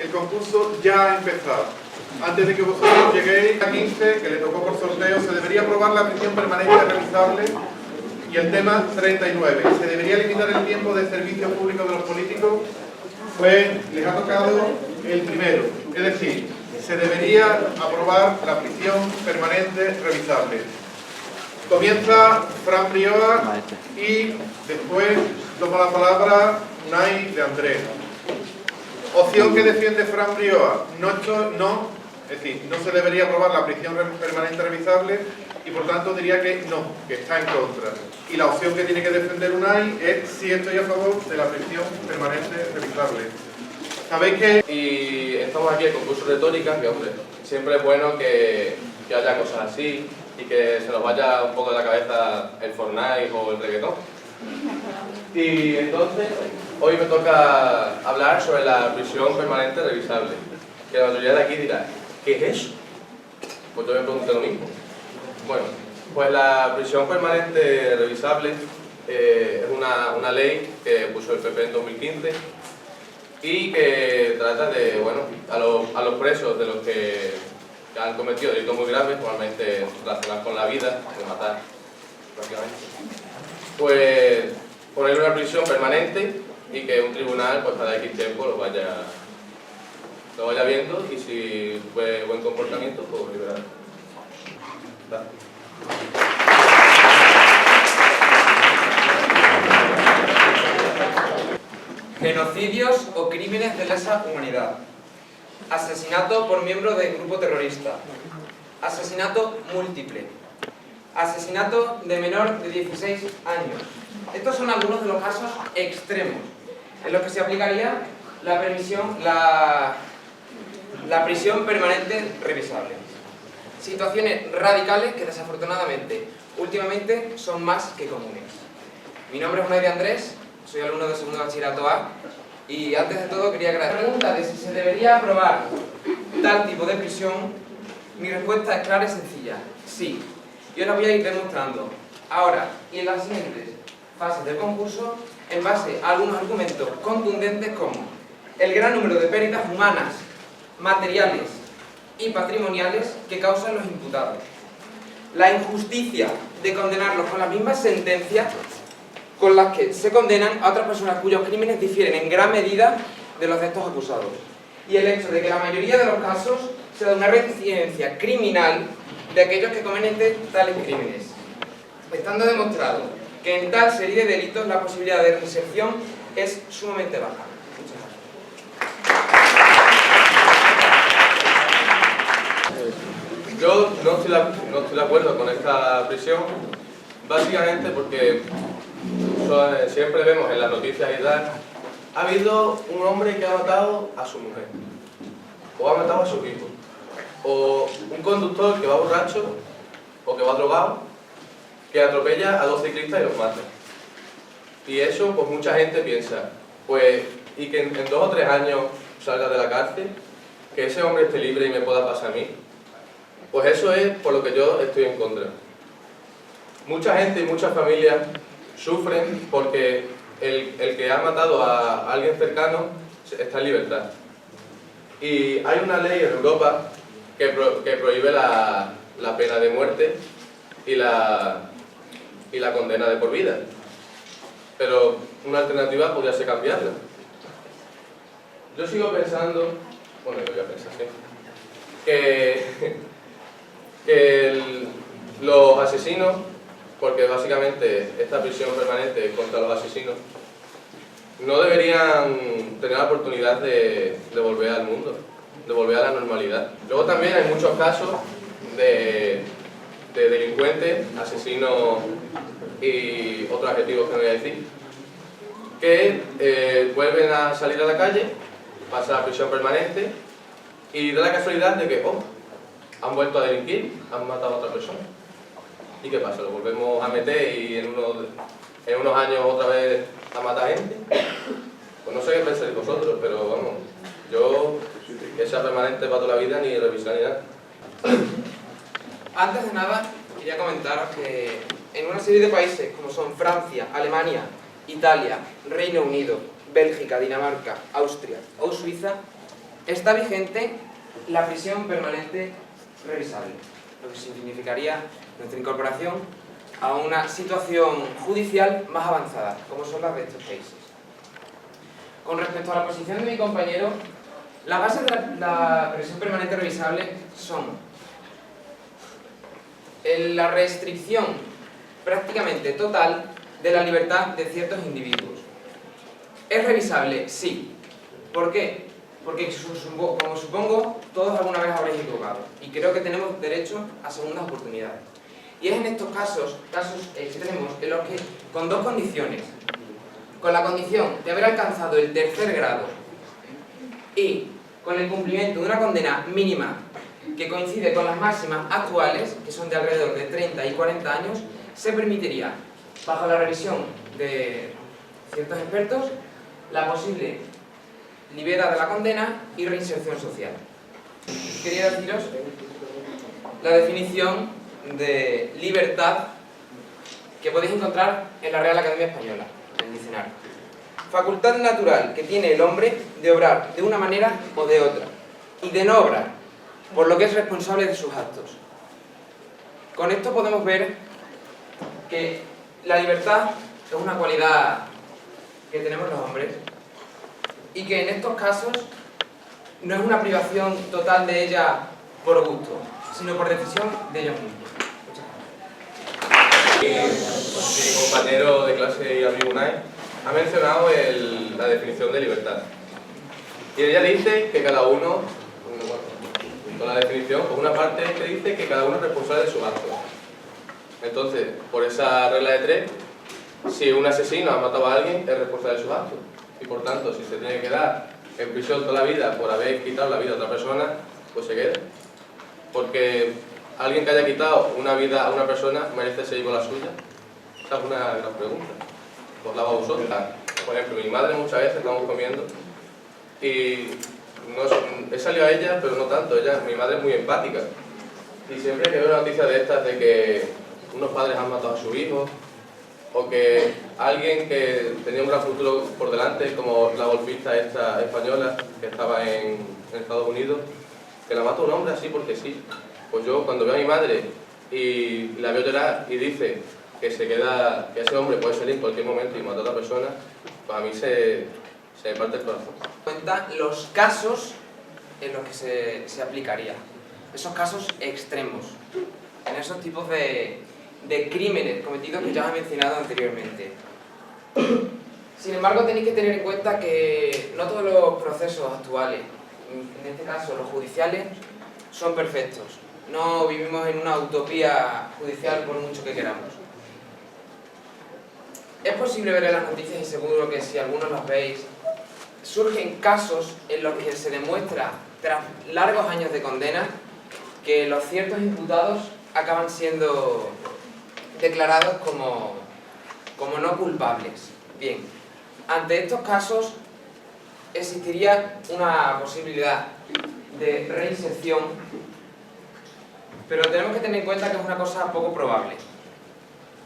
el concurso ya ha empezado. Antes de que vosotros lleguéis a 15, que le tocó por sorteo, se debería aprobar la prisión permanente revisable y el tema 39. ¿Se debería limitar el tiempo de servicio público de los políticos? Pues les ha tocado el primero. Es decir, se debería aprobar la prisión permanente revisable. Comienza Fran Brioa y después toma la palabra Unai de Andrés. Opción que defiende Fran Brioa, es decir, no se debería aprobar la prisión permanente revisable y por tanto diría que no, que está en contra. Y la opción que tiene que defender Unai es si estoy a favor de la prisión permanente revisable. ¿Sabéis que...? Y estamos aquí en concurso de retórica, que hombre, siempre es bueno que haya cosas así y que se nos vaya un poco de la cabeza el Fortnite o el reggaetón. Y entonces, hoy me toca hablar sobre la prisión permanente revisable. Que la mayoría de aquí dirá, ¿qué es eso? Pues yo me pregunté lo mismo. Bueno, pues la prisión permanente revisable es una ley que puso el PP en 2015 y que trata de, bueno, a los presos de los que han cometido delitos muy graves, normalmente relacionados con la vida, de matar, prácticamente, pues ponerle una prisión permanente y que un tribunal, pues cada X tiempo lo vaya viendo y si fue buen comportamiento, pues liberar. Genocidios o crímenes de lesa humanidad. Asesinato por miembro de grupo terrorista. Asesinato múltiple. Asesinato de menor de 16 años. Estos son algunos de los casos extremos en los que se aplicaría la prisión permanente revisable. Situaciones radicales que desafortunadamente últimamente son más que comunes. Mi nombre es Unai de Andrés, soy alumno de segundo bachillerato A y antes de todo quería agradecer la pregunta de si se debería aprobar tal tipo de prisión. Mi respuesta es clara y sencilla, sí. Yo la voy a ir demostrando ahora y en las siguientes fases del concurso en base a algunos argumentos contundentes como el gran número de pérdidas humanas, materiales y patrimoniales que causan los imputados, la injusticia de condenarlos con las mismas sentencias con las que se condenan a otras personas cuyos crímenes difieren en gran medida de los de estos acusados, y el hecho de que la mayoría de los casos se da una reincidencia criminal de aquellos que cometen tales crímenes, estando demostrado que en tal serie de delitos la posibilidad de reinserción es sumamente baja. Muchas gracias. Yo no estoy de acuerdo con esta prisión, básicamente porque siempre vemos en las noticias y tal, ha habido un hombre que ha matado a su mujer, o ha matado a sus hijos, o un conductor que va borracho, o que va drogado, que atropella a 2 ciclistas y los mata. Y eso, pues mucha gente piensa, pues, y que en 2 o 3 años salga de la cárcel, que ese hombre esté libre y me pueda pasar a mí. Pues eso es por lo que yo estoy en contra. Mucha gente y muchas familias sufren porque el que ha matado a alguien cercano está en libertad. Y hay una ley en Europa que prohíbe la pena de muerte y la condena de por vida. Pero una alternativa podría ser cambiarla. Yo sigo pensando, bueno, yo voy a pensar así, que los asesinos, porque básicamente esta prisión permanente contra los asesinos, no deberían tener la oportunidad de volver al mundo, de volver a la normalidad. Luego también hay muchos casos de delincuentes, asesinos y otros adjetivos que no voy a decir, que vuelven a salir a la calle, pasan a la prisión permanente y da la casualidad de que han vuelto a delinquir, han matado a otra persona. ¿Y qué pasa? ¿Lo volvemos a meter y en unos años otra vez a matar gente? Pues no sé qué pensáis vosotros, pero vamos, yo que sea permanente para toda la vida, ni revisar ni nada. Antes de nada, quería comentaros que en una serie de países como son Francia, Alemania, Italia, Reino Unido, Bélgica, Dinamarca, Austria o Suiza, está vigente la prisión permanente revisable, lo que significaría nuestra incorporación a una situación judicial más avanzada, como son las de estos países. Con respecto a la posición de mi compañero, las bases de la prisión permanente revisable son la restricción prácticamente total de la libertad de ciertos individuos. ¿Es revisable? Sí. ¿Por qué? Porque, como supongo, todos alguna vez habréis equivocado y creo que tenemos derecho a segundas oportunidades. Y es en estos casos extremos en los que, con dos condiciones, con la condición de haber alcanzado el tercer grado y con el cumplimiento de una condena mínima que coincide con las máximas actuales, que son de alrededor de 30 y 40 años, se permitiría, bajo la revisión de ciertos expertos, la posible libera de la condena y reinserción social. Quería deciros la definición de libertad que podéis encontrar en la Real Academia Española, en el diccionario. Facultad natural que tiene el hombre de obrar de una manera o de otra, y de no obrar, por lo que es responsable de sus actos. Con esto podemos ver que la libertad es una cualidad que tenemos los hombres y que en estos casos no es una privación total de ella por gusto, sino por decisión de ellos mismos. Mi compañero de clase y amigo Unai ha mencionado la definición de libertad. Y ella dice que cada uno, con la definición, por una parte que dice que cada uno es responsable de sus actos. Entonces, por esa regla de tres, si un asesino ha matado a alguien, es responsable de sus actos. Y por tanto, si se tiene que quedar en prisión toda la vida por haber quitado la vida a otra persona, pues se queda. Porque alguien que haya quitado una vida a una persona merece seguir con la suya. Esa es una gran pregunta. Os la hago a vosotros. Por ejemplo, mi madre muchas veces estamos comiendo y he salido a ella, pero no tanto. Mi madre es muy empática. Y siempre que veo noticias de estas de que unos padres han matado a su hijo, o que alguien que tenía un gran futuro por delante, como la golpista esta española que estaba en Estados Unidos, que la mata un hombre así porque sí. Pues yo cuando veo a mi madre y la veo llorar y dice que ese hombre puede salir en cualquier momento y matar a otra persona, pues a mí se me parte el corazón. Cuenta los casos en los que se aplicaría, esos casos extremos, en esos tipos de crímenes cometidos que ya os he mencionado anteriormente. Sin embargo, tenéis que tener en cuenta que no todos los procesos actuales, en este caso los judiciales, son perfectos. No vivimos en una utopía judicial por mucho que queramos. Es posible ver en las noticias, y seguro que si algunos las veis, surgen casos en los que se demuestra, tras largos años de condena, que los ciertos imputados acaban siendo declarados como no culpables. Bien, ante estos casos existiría una posibilidad de reinserción, pero tenemos que tener en cuenta que es una cosa poco probable.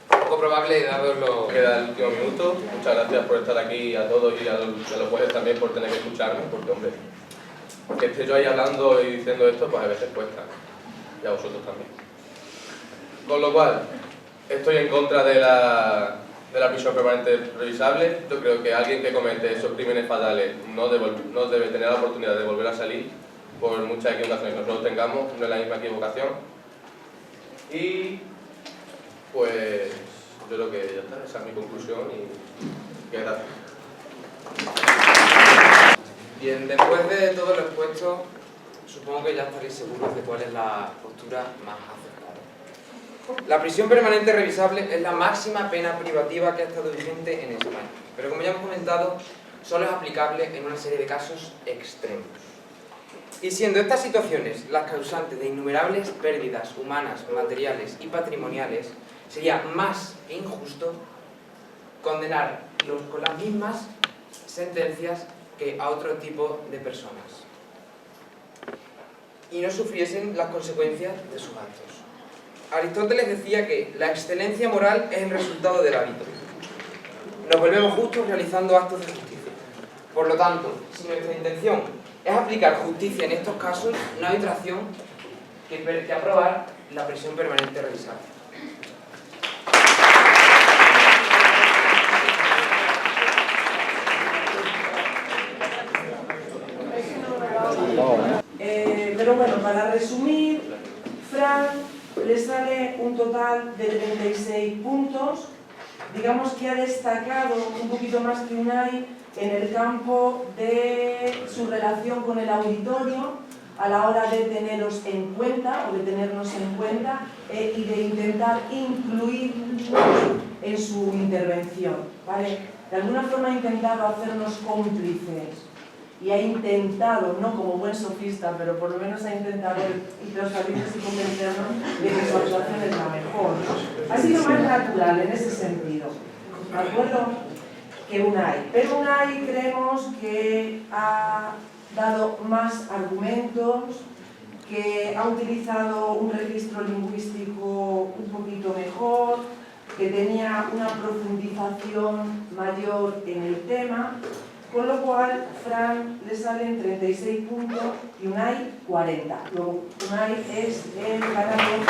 Poco probable, dado lo... Queda el último minuto. Muchas gracias por estar aquí a todos y a los jueces también por tener que escucharme, porque hombre, que esté yo ahí hablando y diciendo esto, pues a veces cuesta. Y a vosotros también. Con lo cual, estoy en contra de la prisión permanente revisable. Yo creo que alguien que comete esos crímenes fatales no debe tener la oportunidad de volver a salir, por muchas equivocaciones que nosotros tengamos, no es la misma equivocación. Y pues yo creo que ya está, esa es mi conclusión y gracias. Bien, después de todo lo expuesto, supongo que ya estaréis seguros de cuál es la postura más aceptada. La prisión permanente revisable es la máxima pena privativa que ha estado vigente en España, pero como ya hemos comentado, solo es aplicable en una serie de casos extremos. Y siendo estas situaciones las causantes de innumerables pérdidas humanas, materiales y patrimoniales, sería más que injusto condenarlos con las mismas sentencias que a otro tipo de personas y no sufriesen las consecuencias de sus actos. Aristóteles decía que la excelencia moral es el resultado del hábito. Nos volvemos justos realizando actos de justicia. Por lo tanto, si nuestra intención es aplicar justicia en estos casos, no hay otra opción que aprobar la prisión permanente revisable. Pero bueno, para resumir, Fran le sale un total de 36 puntos. Digamos que ha destacado un poquito más que Unai en el campo de su relación con el auditorio a la hora de teneros en cuenta o de tenernos en cuenta y de intentar incluirnos en su intervención, ¿vale? De alguna forma ha intentado hacernos cómplices y ha intentado, no como buen sofista, pero por lo menos ha intentado persuadirnos y convencernos de que su actuación es la mejor. Ha sido más natural en ese sentido, ¿de acuerdo? Que Unai. Pero Unai creemos que ha dado más argumentos, que ha utilizado un registro lingüístico un poquito mejor, que tenía una profundización mayor en el tema, con lo cual Fran le salen 36 puntos y Unai 40. Luego Unai es el ganador.